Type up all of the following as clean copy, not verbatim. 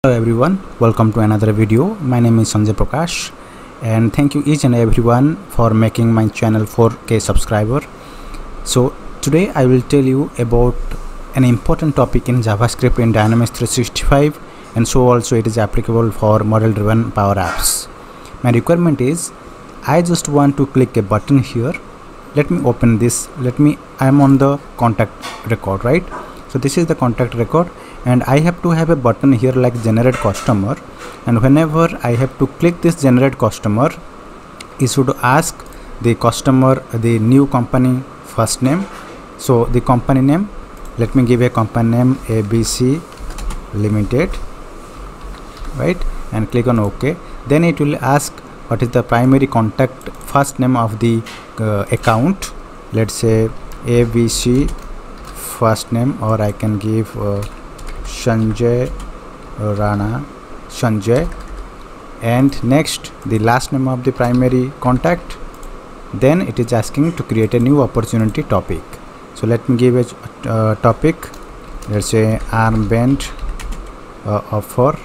Hello everyone, welcome to another video. My name is Sanjay Prakash and thank you each and everyone for making my channel 4K subscriber. So today I will tell you about an important topic in JavaScript in Dynamics 365, and so also it is applicable for model driven Power Apps. My requirement is I just want to click a button here. Let me open this. I am on the contact record, right? So this is the contact record, and I have to have a button here like generate customer, and whenever I have to click this generate customer, it should ask the customer the new company first name. So the company name, let me give a company name ABC Limited, right, and click on OK. Then it will ask what is the primary contact first name of the account. Let's say ABC first name, or I can give Sanjay Rana Sanjay, and next the last name of the primary contact. Then it is asking to create a new opportunity topic. So let me give a topic. Let's say armband offer.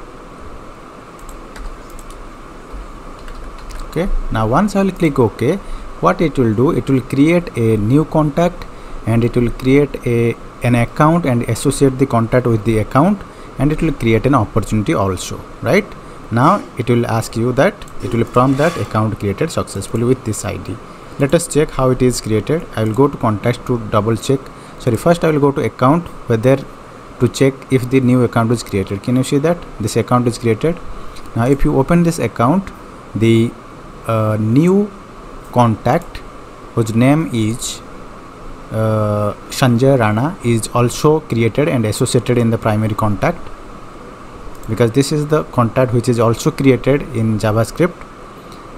Okay, now once I will click OK, what it will do, it will create a new contact, and it will create an account and associate the contact with the account, and it will create an opportunity also, right? Now it will ask you that, it will prompt that account created successfully with this ID. Let us check how it is created. I will go to contacts to double check. First I will go to account, whether to check if the new account is created. Can you see that this account is created? Now if you open this account, the new contact whose name is Sanjay Rana is also created and associated in the primary contact, because this is the contact which is also created in JavaScript.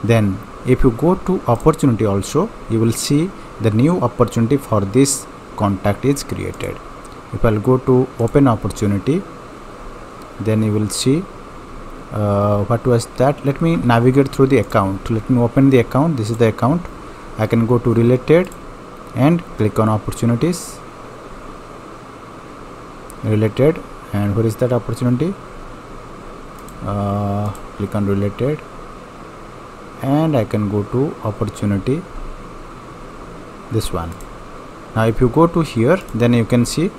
Then if you go to opportunity also, you will see the new opportunity for this contact is created. If I'll go to open opportunity, then you will see what was that. Let me navigate through the account. Let me open the account. This is the account. I can go to related and click on opportunities, related, and where is that opportunity? Click on related, and I can go to opportunity, this one. Now if you go to here, then you can see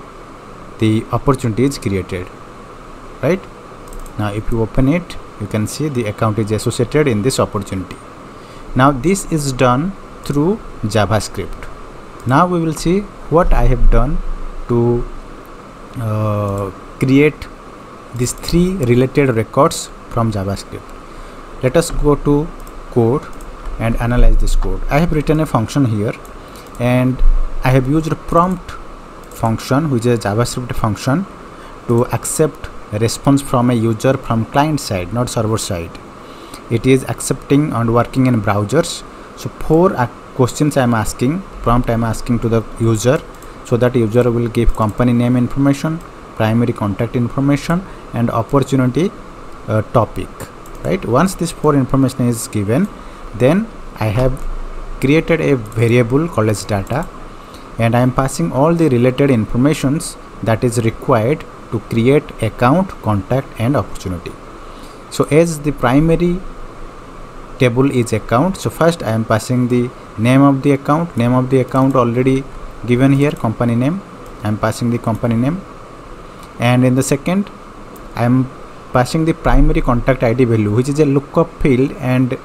the opportunity is created, right? Now if you open it, you can see the account is associated in this opportunity. Now this is done through JavaScript. Now we will see what I have done to create these three related records from JavaScript. Let us go to code and analyze this code. I have written a function here, and I have used a prompt function, which is a JavaScript function, to accept a response from a user from client side, not server side. It is accepting and working in browsers. So for questions I am asking, prompt I am asking to the user, so that user will give company name information, primary contact information, and opportunity topic, right? Once this 4 information is given, then I have created a variable called as data, and I am passing all the related informations that is required to create account, contact, and opportunity. So as the primary table is account, so first I am passing the name of the account. Name of the account already given here, company name. I am passing the company name, and in the second I am passing the primary contact ID value, which is a lookup field, and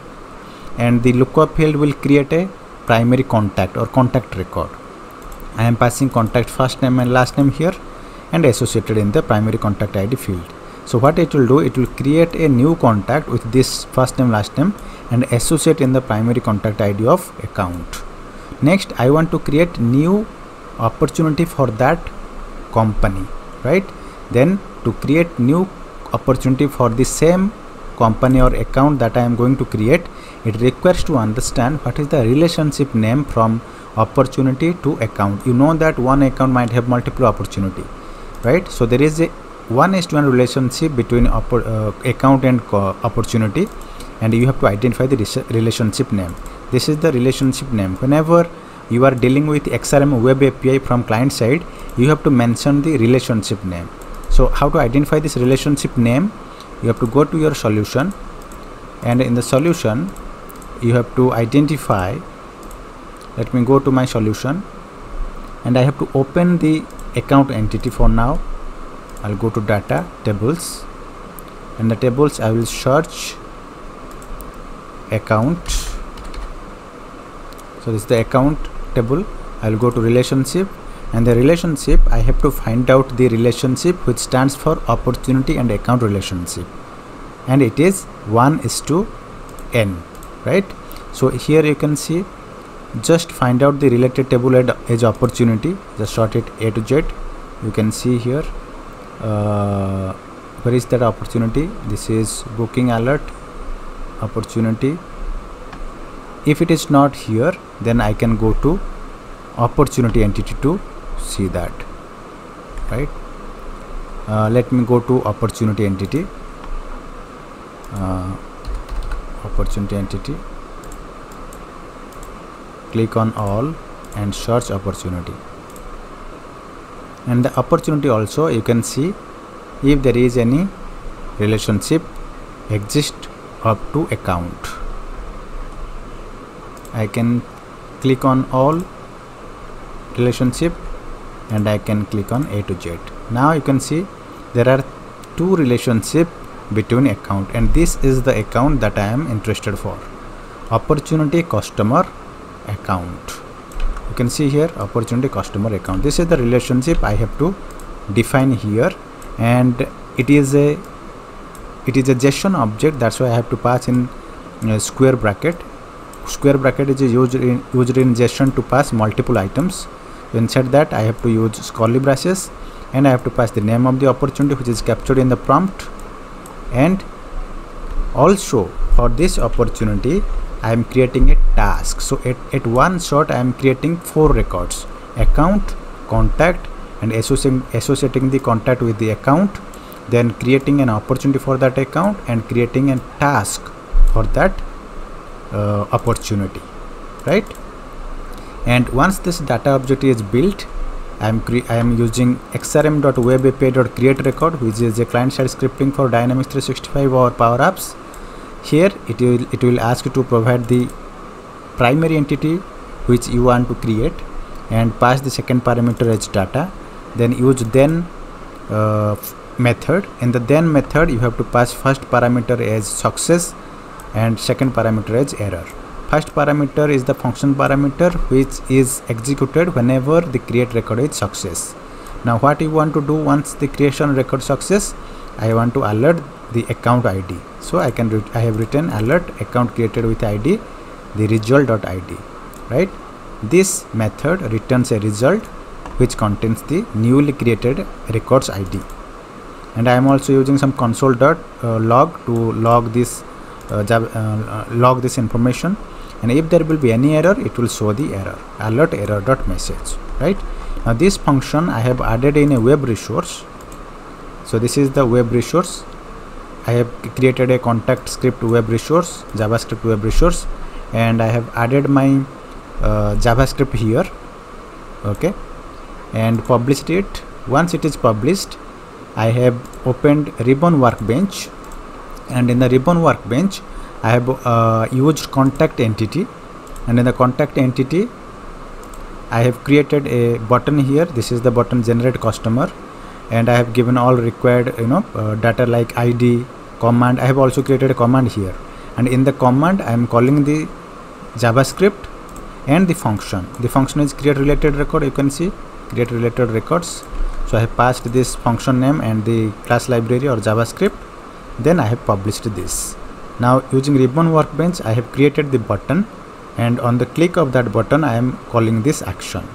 the lookup field will create a primary contact or contact record. I am passing contact first name and last name here, and associated in the primary contact ID field. So what it will do, it will create a new contact with this first name, last name, and associate in the primary contact ID of account. Next I want to create new opportunity for that company, right? Then to create new opportunity for the same company or account that I am going to create, it requires to understand what is the relationship name from opportunity to account. You know that one account might have multiple opportunity, right? So there is a 1:1 relationship between account and opportunity, and you have to identify the relationship name. This is the relationship name. Whenever you are dealing with XRM web API from client side, you have to mention the relationship name. So how to identify this relationship name? you have to go to your solution, and in the solution you have to identify. Let me go to my solution, and I have to open the account entity. For now I'll go to data, tables, and the tables I will search account. So this is the account table. I'll go to relationship, and the relationship I have to find out the relationship which stands for opportunity and account relationship, and it is 1:n, right? So here you can see, just find out the related table as opportunity, just sort it A to Z. You can see here, where is that opportunity? This is booking alert opportunity. If it is not here, then I can go to opportunity entity to see that, right? Let me go to opportunity entity, click on all and search opportunity. And the opportunity also you can see if there is any relationship exist up to account. I can click on all relationship and I can click on A to Z. Now you can see there are two relationship between account, and this is the account that I am interested for, opportunity customer account. You can see here opportunity customer account. This is the relationship I have to define here, and it is a JSON object. That's why I have to pass in square bracket. Square bracket is used in JSON to pass multiple items. Inside that I have to use curly braces, and I have to pass the name of the opportunity which is captured in the prompt. And also for this opportunity I am creating a task. So at one shot I am creating 4 records: account, contact, and associating the contact with the account, then creating an opportunity for that account, and creating a task for that opportunity, right? And once this data object is built, I am using xrm.webapi.createRecord, which is a client-side scripting for Dynamics 365 or Power Apps. Here it will ask you to provide the primary entity which you want to create and pass the second parameter as data. Then use then method. In the then method you have to pass first parameter as success and second parameter as error. First parameter is the function parameter which is executed whenever the create record is success. Now what you want to do once the creation record success, I want to alert the account ID. So I have written alert account created with ID, the result.id, right? This method returns a result which contains the newly created records ID. And I am also using some console.log to log this log this information, and if there will be any error it will show the error, alert error.message, right? Now this function I have added in a web resource. So this is the web resource. I have created a contact script web resource, JavaScript web resource, and I have added my JavaScript here, okay, and published it. Once it is published, I have opened Ribbon Workbench, and in the Ribbon Workbench I have used contact entity, and in the contact entity I have created a button here. This is the button generate customer, and I have given all required data like ID, command. I have also created a command here, and in the command I am calling the JavaScript and the function. The function is create related record. You can see create related records. So I have passed this function name and the class library or JavaScript. Then I have published this. Now using Ribbon Workbench I have created the button, and on the click of that button I am calling this action.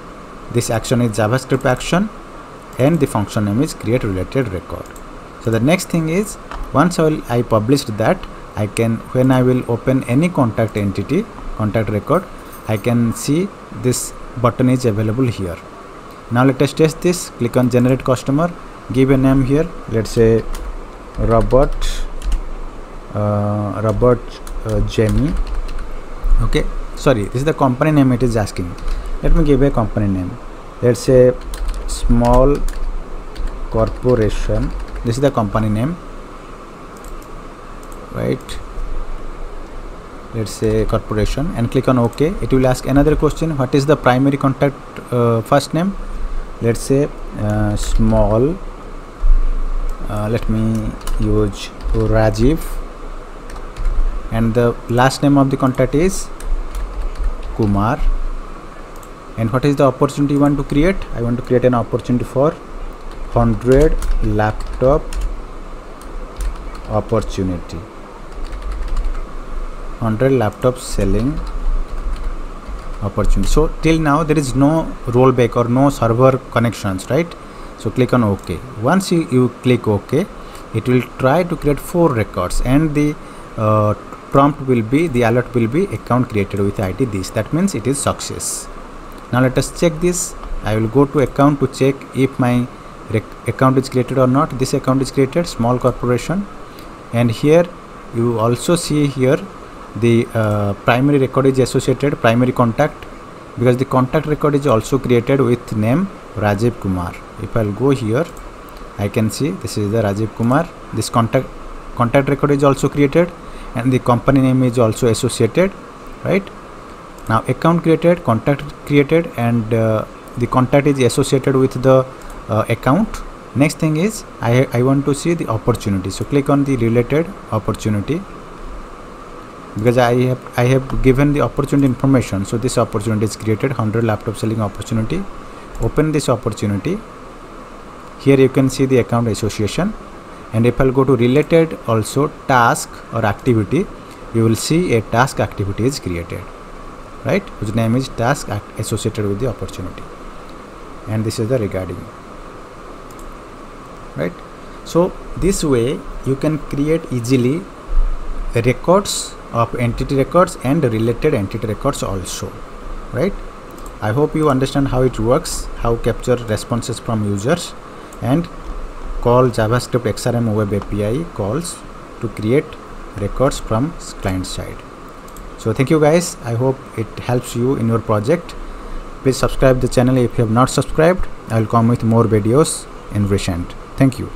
This action is JavaScript action, and the function name is create related record. So the next thing is, once I published that, I can, when I will open any contact entity, contact record, I can see this button is available here. Now let us test this. Click on generate customer, give a name here, let's say Robert Jamie. Okay, sorry, this is the company name it is asking. Let me give a company name, let's say Small Corporation. This is the company name. right? Let's say corporation, and click on OK. It will ask another question, what is the primary contact first name? Let's say small, let me use Rajiv, and the last name of the contact is Kumar. And what is the opportunity you want to create? I want to create an opportunity for 100 laptop opportunity, 100 laptop selling opportunity. So till now there is no rollback or no server connections, right? So click on OK. Once you click OK, it will try to create 4 records, and the prompt will be, the alert will be account created with ID this. That means it is success. Now let us check this. I will go to account to check if my account is created or not. This account is created, small corporation, and here you also see here the primary record is associated, primary contact, because the contact record is also created with name Rajiv Kumar. If I'll go here, I can see this is the Rajiv Kumar. This contact record is also created, and the company name is also associated, right? Now account created, contact created, and the contact is associated with the account. Next thing is I want to see the opportunity. So click on the related opportunity, because I have given the opportunity information. So this opportunity is created, 100 laptop selling opportunity. Open this opportunity. Here you can see the account association, and if I'll go to related also task or activity, you will see a task activity is created, right, whose name is task associated with the opportunity, and this is the regarding, right? So this way you can create easily records of entity records and related entity records also, right? I hope you understand how it works, how capture responses from users and call JavaScript XRM web API calls to create records from client side. So thank you guys. I hope it helps you in your project. Please subscribe the channel if you have not subscribed. I will come with more videos in recent. Thank you.